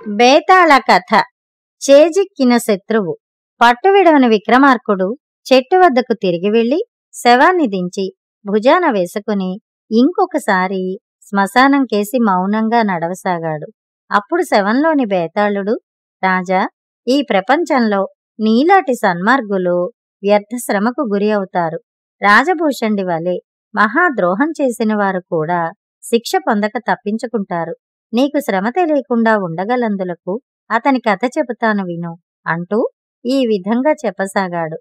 బేతాళ కథ. చేజిక్కిన శత్రువు. పట్టువిడవని విక్రమార్కుడు చెట్టు వద్దకు తిరిగి వెళ్లి శవాన్ని దించి భుజాన వేసుకుని ఇంకొకసారి శ్మశానం కేసి మౌనంగా నడవసాగాడు. అప్పుడు శవంలోని బేతాళుడు, రాజా, ఈ ప్రపంచంలో నీలాటి సన్మార్గులు వ్యర్థ శ్రమకు గురి అవుతారు. రాజభూషణుడి వలె మహాద్రోహం చేసిన వారు కూడా శిక్ష పొందక తప్పించుకుంటారు. నీకు శ్రమ తెలియకుండా ఉండగలందులకు అతని కథ చెబుతాను విను అంటూ ఈ విధంగా చెప్పసాగాడు.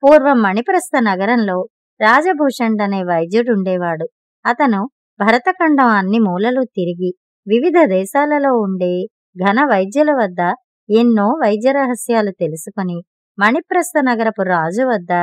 పూర్వం మణిప్రస్థ నగరంలో రాజభూషణుడనే వైద్యుడుండేవాడు. అతను భరతఖండం అన్ని మూలలు తిరిగి వివిధ దేశాలలో ఉండే ఘన వైద్యుల వద్ద ఎన్నో వైద్య రహస్యాలు తెలుసుకుని మణిప్రస్థ నగరపు రాజు వద్ద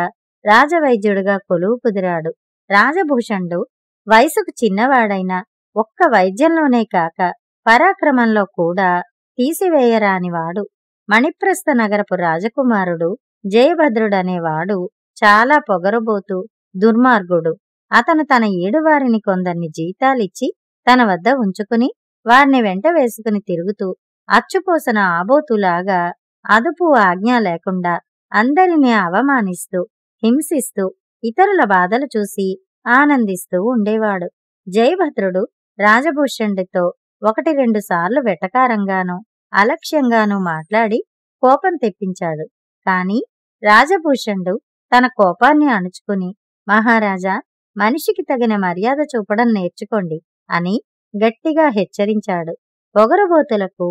రాజవైద్యుడిగా కొలువు కుదిరాడు. రాజభూషణుడు వయసుకు చిన్నవాడైన ఒక్క వైద్యంలోనే కాక పరాక్రమంలో కూడా తీసివేయరానివాడు. మణిప్రస్థ నగరపు రాజకుమారుడు జయభద్రుడనేవాడు చాలా పొగరబోతూ దుర్మార్గుడు. అతను తన ఏడువారిని కొందరిని జీతాలిచ్చి తన వద్ద ఉంచుకుని వారిని వెంట వేసుకుని తిరుగుతూ అచ్చుపోసిన ఆబోతులాగా అదుపు ఆజ్ఞ లేకుండా అందరినీ అవమానిస్తూ హింసిస్తూ ఇతరుల బాధలు చూసి ఆనందిస్తూ ఉండేవాడు. జయభద్రుడు రాజభూషణుడితో 1-2 సార్లు వెటకారంగానూ అలక్ష్యంగానూ మాట్లాడి కోపం తెప్పించాడు. కాని రాజభూషణుడు తన కోపాన్ని అణుచుకుని, మహారాజా, మనిషికి తగిన మర్యాద చూపడం నేర్చుకోండి అని గట్టిగా హెచ్చరించాడు. పొగరబోతులకు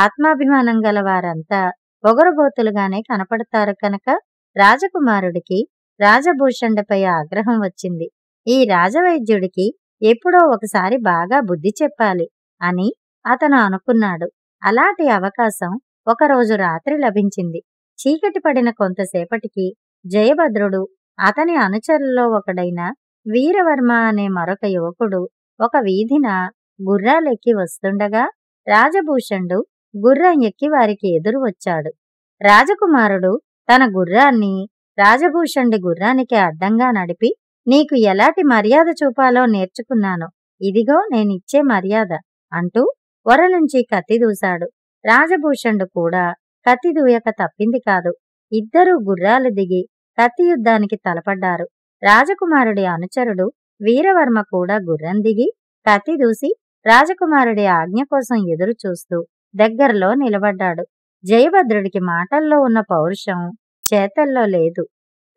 ఆత్మాభిమానం గల వారంతా పొగరబోతులుగానే కనపడతారు కనుక రాజకుమారుడికి రాజభూషణుడిపై ఆగ్రహం వచ్చింది. ఈ రాజవైద్యుడికి ఎప్పుడో ఒకసారి బాగా బుద్ధి చెప్పాలి అని అతను అనుకున్నాడు. అలాంటి అవకాశం ఒకరోజు రాత్రి లభించింది. చీకటి పడిన కొంతసేపటికి జయభద్రుడు, అతని అనుచరుల్లో ఒకడైన వీరవర్మ అనే మరొక యువకుడు ఒక వీధిన గుర్రాలెక్కి వస్తుండగా రాజభూషణుడు గుర్రం ఎక్కి వారికి ఎదురు వచ్చాడు. రాజకుమారుడు తన గుర్రాన్ని రాజభూషణుడి గుర్రానికి అడ్డంగా నడిపి, నీకు ఎలాంటి మర్యాద చూపాలో నేర్చుకున్నాను, ఇదిగో నేనిచ్చే మర్యాద అంటూ ఒర నుంచి కత్తి దూశాడు. రాజభూషణుడు కూడా కత్తి దూయక తప్పింది కాదు. ఇద్దరూ గుర్రాలు దిగి కత్తి యుద్ధానికి తలపడ్డారు. రాజకుమారుడి అనుచరుడు వీరవర్మ కూడా గుర్రం దిగి కత్తి దూసి రాజకుమారుడి ఆజ్ఞ కోసం ఎదురు చూస్తూ దగ్గరలో నిలబడ్డాడు. జయభద్రుడికి మాటల్లో ఉన్న పౌరుషం చేతల్లో లేదు.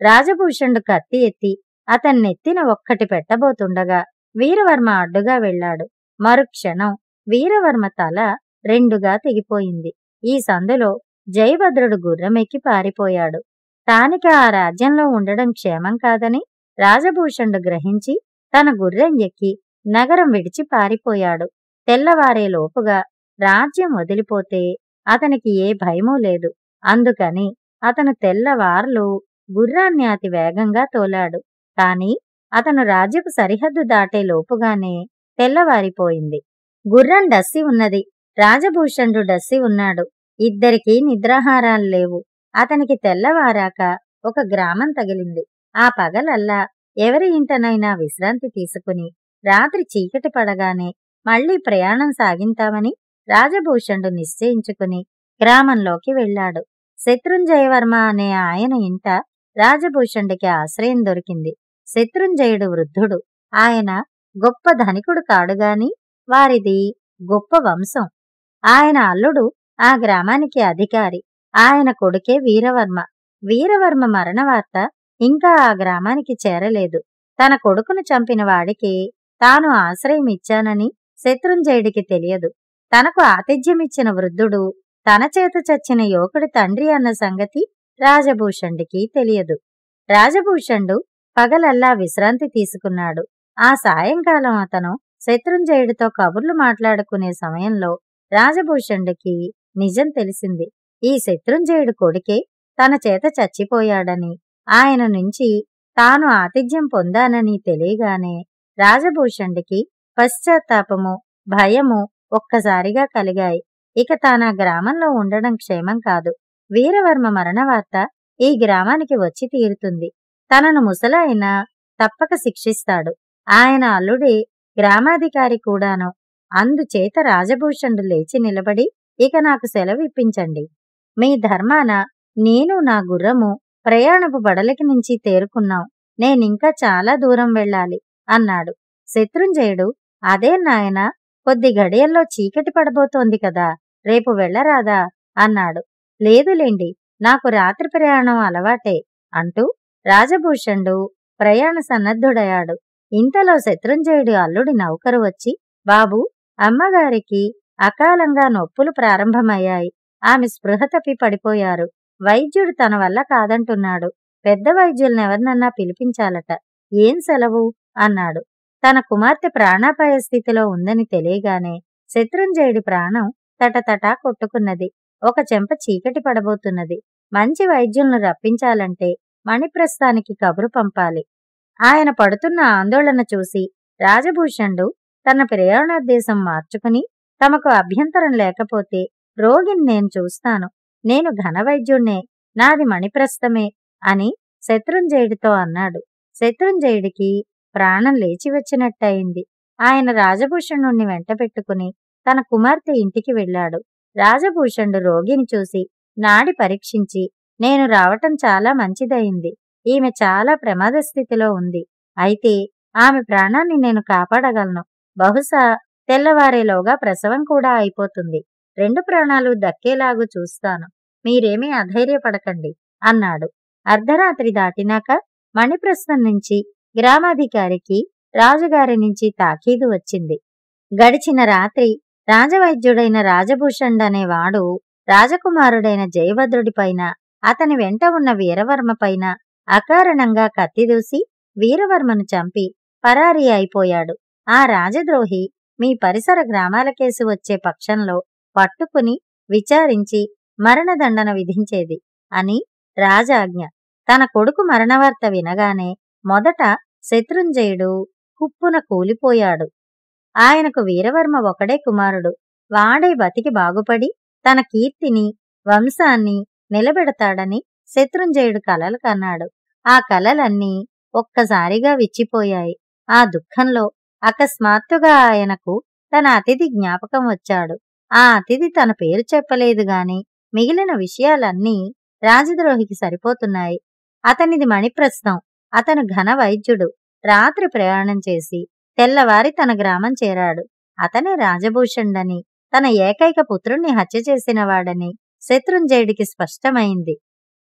రాజభూషణుడు కత్తి ఎత్తి అతన్నెత్తిన ఒక్కటి పెట్టబోతుండగా వీరవర్మ అడ్డుగా వెళ్లాడు. మరుక్షణం వీరవర్మ తల 2గా తెగిపోయింది. ఈ సందులో జయభద్రుడు గుర్రమెక్కి పారిపోయాడు. తానికి ఆ రాజ్యంలో ఉండడం క్షేమం కాదని రాజభూషణుడు గ్రహించి తన గుర్రం ఎక్కి నగరం విడిచి పారిపోయాడు. తెల్లవారేలోపుగా రాజ్యం వదిలిపోతే అతనికి ఏ భయమూ లేదు. అందుకని అతను తెల్లవార్లు గుర్రాన్ని అతి వేగంగా తోలాడు. కాని అతను రాజ్యపు సరిహద్దు దాటే లోపుగానే తెల్లవారిపోయింది. గుర్రం డస్సి ఉన్నది, రాజభూషణుడు డస్సి ఉన్నాడు. ఇద్దరికీ నిద్రాహారాలు లేవు. అతనికి తెల్లవారాక ఒక గ్రామం తగిలింది. ఆ పగలల్లా ఎవరి ఇంటనైనా విశ్రాంతి తీసుకుని రాత్రి చీకటి పడగానే మళ్లీ ప్రయాణం సాగింతామని రాజభూషణుడు నిశ్చయించుకుని గ్రామంలోకి వెళ్లాడు. శత్రుంజయవర్మ అనే ఆయన ఇంట రాజభూషణుడికి ఆశ్రయం దొరికింది. శత్రుంజయుడు వృద్ధుడు. ఆయన గొప్ప ధనికుడు కాడుగాని వారిది గొప్ప వంశం. ఆయన అల్లుడు ఆ గ్రామానికి అధికారి. ఆయన కొడుకే వీరవర్మ. వీరవర్మ మరణవార్త ఇంకా ఆ గ్రామానికి చేరలేదు. తన కొడుకును చంపిన వాడికి తాను ఆశ్రయమిచ్చానని శత్రుంజయుడికి తెలియదు. తనకు ఆతిథ్యమిచ్చిన వృద్ధుడు తన చేత చచ్చిన యువకుడి తండ్రి అన్న సంగతి రాజభూషణుడికి తెలియదు. రాజభూషణుడు పగలల్లా విశ్రాంతి తీసుకున్నాడు. ఆ సాయంకాలం అతను శత్రుంజయుడితో కబుర్లు మాట్లాడుకునే సమయంలో రాజభూషణుడికి నిజం తెలిసింది. ఈ శత్రుంజయుడు కొడుకే తన చేత చచ్చిపోయాడని, ఆయన నుంచి తాను ఆతిథ్యం పొందానని తెలియగానే రాజభూషణుడికి పశ్చాత్తాపము, భయము ఒక్కసారిగా కలిగాయి. ఇక తానా గ్రామంలో ఉండడం క్షేమం కాదు. వీరవర్మ మరణవార్త ఈ గ్రామానికి వచ్చి తీరుతుంది. తనను ముసలాయన తప్పక శిక్షిస్తాడు. ఆయన అల్లుడే గ్రామాధికారి కూడాను. అందుచేత రాజభూషణుడు లేచి నిలబడి ఇక నాకు సెలవిప్పించండి. మీ ధర్మాన నేను నా గుర్రము ప్రయాణపు బడలికి నుంచి తేరుకున్నాం. నేనింకా చాలా దూరం వెళ్ళాలి అన్నాడు. శత్రుంజయుడు, అదే నాయనా, కొద్ది గడియల్లో చీకటి పడబోతోంది కదా, రేపు వెళ్ళరాదా అన్నాడు. లేదులేండి, నాకు రాత్రి ప్రయాణం అలవాటే అంటూ రాజభూషణుడు ప్రయాణ సన్నద్ధుడయ్యాడు. ఇంతలో శత్రుంజయుడి అల్లుడి నౌకరు వచ్చి, బాబూ, అమ్మగారికి అకాలంగా నొప్పులు ప్రారంభమయ్యాయి. ఆమె స్పృహ తప్పి పడిపోయారు. వైద్యుడు తన వల్ల కాదంటున్నాడు. పెద్ద వైద్యులనెవరినన్నా పిలిపించాలట. ఏం సెలవు అన్నాడు. తన కుమార్తె ప్రాణాపాయ స్థితిలో ఉందని తెలియగానే శత్రుంజయుడి ప్రాణం తటతటా కొట్టుకున్నది. ఒక చెంప చీకటి పడబోతున్నది. మంచి వైద్యులను రప్పించాలంటే మణిప్రస్థానికి కబురు పంపాలి. ఆయన పడుతున్న ఆందోళన చూసి రాజభూషణుడు తన ప్రయాణోద్దేశం మార్చుకుని, తమకు అభ్యంతరం లేకపోతే రోగిని నేను చూస్తాను. నేను ఘనవైద్యుణ్ణే, నాది మణిప్రస్థమే అని శత్రుంజయుడితో అన్నాడు. శత్రుంజయుడికి ప్రాణం లేచి వచ్చినట్టయింది. ఆయన రాజభూషణుణ్ణి వెంటబెట్టుకుని తన కుమార్తె ఇంటికి వెళ్ళాడు. రాజభూషణుడు రోగిని చూసి నాడి పరీక్షించి, నేను రావటం చాలా మంచిదయింది. ఈమె చాలా ప్రమాద స్థితిలో ఉంది. అయితే ఆమె ప్రాణాన్ని నేను కాపాడగలను. బహుశా తెల్లవారేలోగా ప్రసవం కూడా అయిపోతుంది. 2 ప్రాణాలు దక్కేలాగు చూస్తాను. మీరేమీ అధైర్యపడకండి అన్నాడు. అర్ధరాత్రి దాటినాక మణిప్రస్థం నుంచి గ్రామాధికారికి రాజుగారి నుంచి తాకీదు వచ్చింది. గడిచిన రాత్రి రాజవైద్యుడైన రాజభూషణుడనేవాడు రాజకుమారుడైన జయభద్రుడిపైన, అతని వెంట ఉన్న వీరవర్మపైన అకారణంగా కత్తిదూసి వీరవర్మను చంపి పరారీ అయిపోయాడు. ఆ రాజద్రోహి మీ పరిసర గ్రామాలకేసి వచ్చే పక్షంలో పట్టుకుని విచారించి మరణదండన విధించేది అని రాజాజ్ఞ. తన కొడుకు మరణవార్త వినగానే మొదట శత్రుంజయుడు కుప్పున కూలిపోయాడు. ఆయనకు వీరవర్మ ఒకడే కుమారుడు. వాడే బతికి బాగుపడి తన కీర్తిని, వంశాన్ని నిలబెడతాడని శత్రుంజయుడు కలలు కన్నాడు. ఆ కలలన్నీ ఒక్కసారిగా విచ్చిపోయాయి. ఆ దుఃఖంలో అకస్మాత్తుగా ఆయనకు తన అతిథి జ్ఞాపకం వచ్చాడు. ఆ అతిథి తన పేరు చెప్పలేదు గాని మిగిలిన విషయాలన్నీ రాజద్రోహికి సరిపోతున్నాయి. అతనిది మణిప్రస్థం. అతను ఘన వైద్యుడు. రాత్రి ప్రయాణం చేసి తెల్లవారి తన గ్రామం చేరాడు. అతనే రాజభూషణుడని, తన ఏకైక పుత్రుణ్ణి హత్య చేసినవాడని శత్రుంజయుడికి స్పష్టమైంది.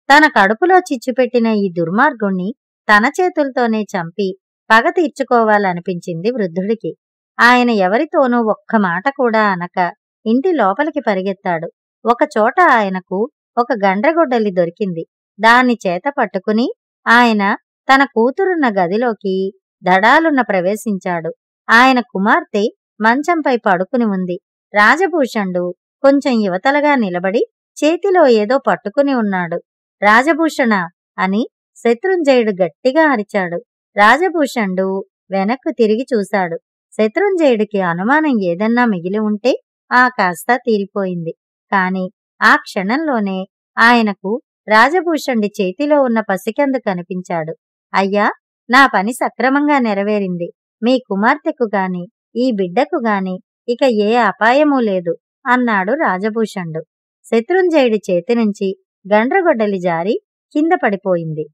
తన కడుపులో చిచ్చుపెట్టిన ఈ దుర్మార్గుణ్ణి తన చేతులతోనే చంపి పగ తీర్చుకోవాలనిపించింది వృద్ధుడికి. ఆయన ఎవరితోనూ ఒక్క మాట కూడా అనక ఇంటి లోపలికి పరిగెత్తాడు. ఒకచోట ఆయనకు ఒక గండ్రగొడ్డలి దొరికింది. దాన్ని చేత పట్టుకుని ఆయన తన కూతురున్న గదిలోకి దడాలున్న ప్రవేశించాడు. ఆయన కుమార్తె మంచంపై పడుకుని ఉంది. రాజభూషణుడు కొంచెం యువతలగా నిలబడి చేతిలో ఏదో పట్టుకుని ఉన్నాడు. రాజభూషణ అని శత్రుంజయుడు గట్టిగా అరిచాడు. రాజభూషణుడు వెనక్కు తిరిగి చూశాడు. శత్రుంజయుడికి అనుమానం ఏదన్నా మిగిలి ఉంటే ఆ కాస్త తీరిపోయింది. కాని ఆ క్షణంలోనే ఆయనకు రాజభూషణుడి చేతిలో ఉన్న పసికందు కనిపించాడు. అయ్యా, నా పని సక్రమంగా నెరవేరింది. మీ కుమార్తెకు గాని ఈ బిడ్డకు గాని ఇక ఏ అపాయమూ లేదు అన్నాడు రాజభూషణుడు. శత్రుంజయుడి చేతినుంచి గండ్రగొడ్డలి జారి కింద పడిపోయింది.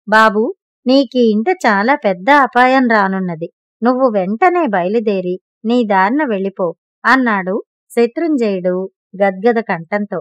బాబూ, నీకీ ఇంట చాలా పెద్ద అపాయం రానున్నది. నువ్వు వెంటనే బయలుదేరి నీ దారిన వెళ్ళిపో అన్నాడు శత్రుంజయుడు గద్గద కంఠంతో.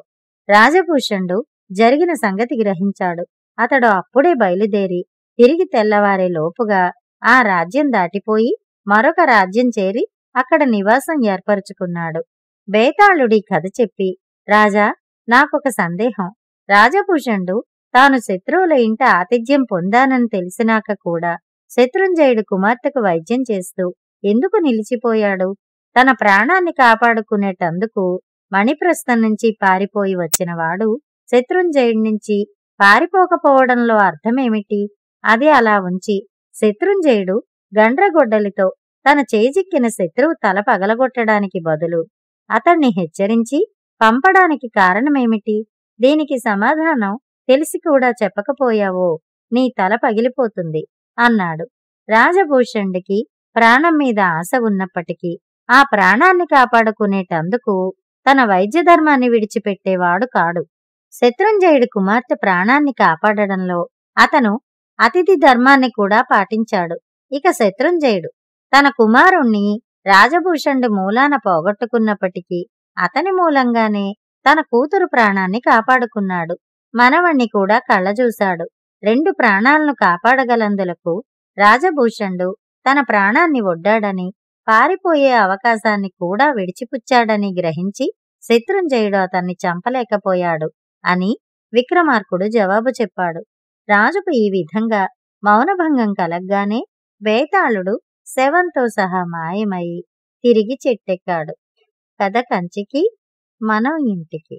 రాజభూషణుడు జరిగిన సంగతి గ్రహించాడు. అతడు అప్పుడే బయలుదేరి తిరిగి తెల్లవారే లోపుగా ఆ రాజ్యం దాటిపోయి మరొక రాజ్యం చేరి అక్కడ నివాసం ఏర్పరుచుకున్నాడు. బేతాళుడి కథ చెప్పి, రాజా, నాకొక సందేహం. రాజభూషణుడు తాను శత్రువుల ఇంట ఆతిథ్యం పొందానని తెలిసినాక కూడా శత్రుంజయుడు కుమార్తెకు వైద్యం చేస్తూ ఎందుకు నిలిచిపోయాడు? తన ప్రాణాన్ని కాపాడుకునేటందుకు మణిప్రస్థం నుంచి పారిపోయి వచ్చినవాడు శత్రుంజయుడి నుంచి పారిపోకపోవడంలో అర్థమేమిటి? అది అలా ఉంచి శత్రుంజయుడు గండ్రగొడ్డలితో తన చేజిక్కిన శత్రువు తల పగలగొట్టడానికి బదులు అతణ్ణి హెచ్చరించి పంపడానికి కారణమేమిటి? దీనికి సమాధానం తెలిసి కూడా చెప్పకపోయావో నీ తల పగిలిపోతుంది అన్నాడు. రాజభూషణుడికి ప్రాణం మీద ఆశ ఉన్నప్పటికీ ఆ ప్రాణాన్ని కాపాడుకునేటందుకు తన వైద్య ధర్మాన్ని విడిచిపెట్టేవాడు కాడు. శత్రుంజయుడి కుమార్తె ప్రాణాన్ని కాపాడడంలో అతను అతిథి ధర్మాన్ని కూడా పాటించాడు. ఇక శత్రుంజయుడు తన కుమారుణ్ణి రాజభూషణుడి మూలాన పోగొట్టుకున్నప్పటికీ అతని మూలంగానే తన కూతురు ప్రాణాన్ని కాపాడుకున్నాడు. మనవణ్ణి కూడా కళ్ళజూశాడు. 2 ప్రాణాలను కాపాడగలందులకు రాజభూషణుడు తన ప్రాణాన్ని ఒడ్డాడని, పారిపోయే అవకాశాన్ని కూడా విడిచిపుచ్చాడని గ్రహించి శత్రుంజయుడు అతన్ని చంపలేకపోయాడు అని విక్రమార్కుడు జవాబు చెప్పాడు. రాజుకు ఈ విధంగా మౌనభంగం కలగ్గానే బేతాళుడు శవంతో సహా మాయమై తిరిగి చెట్టెక్కాడు. కథ కంచికి, మనం ఇంటికి.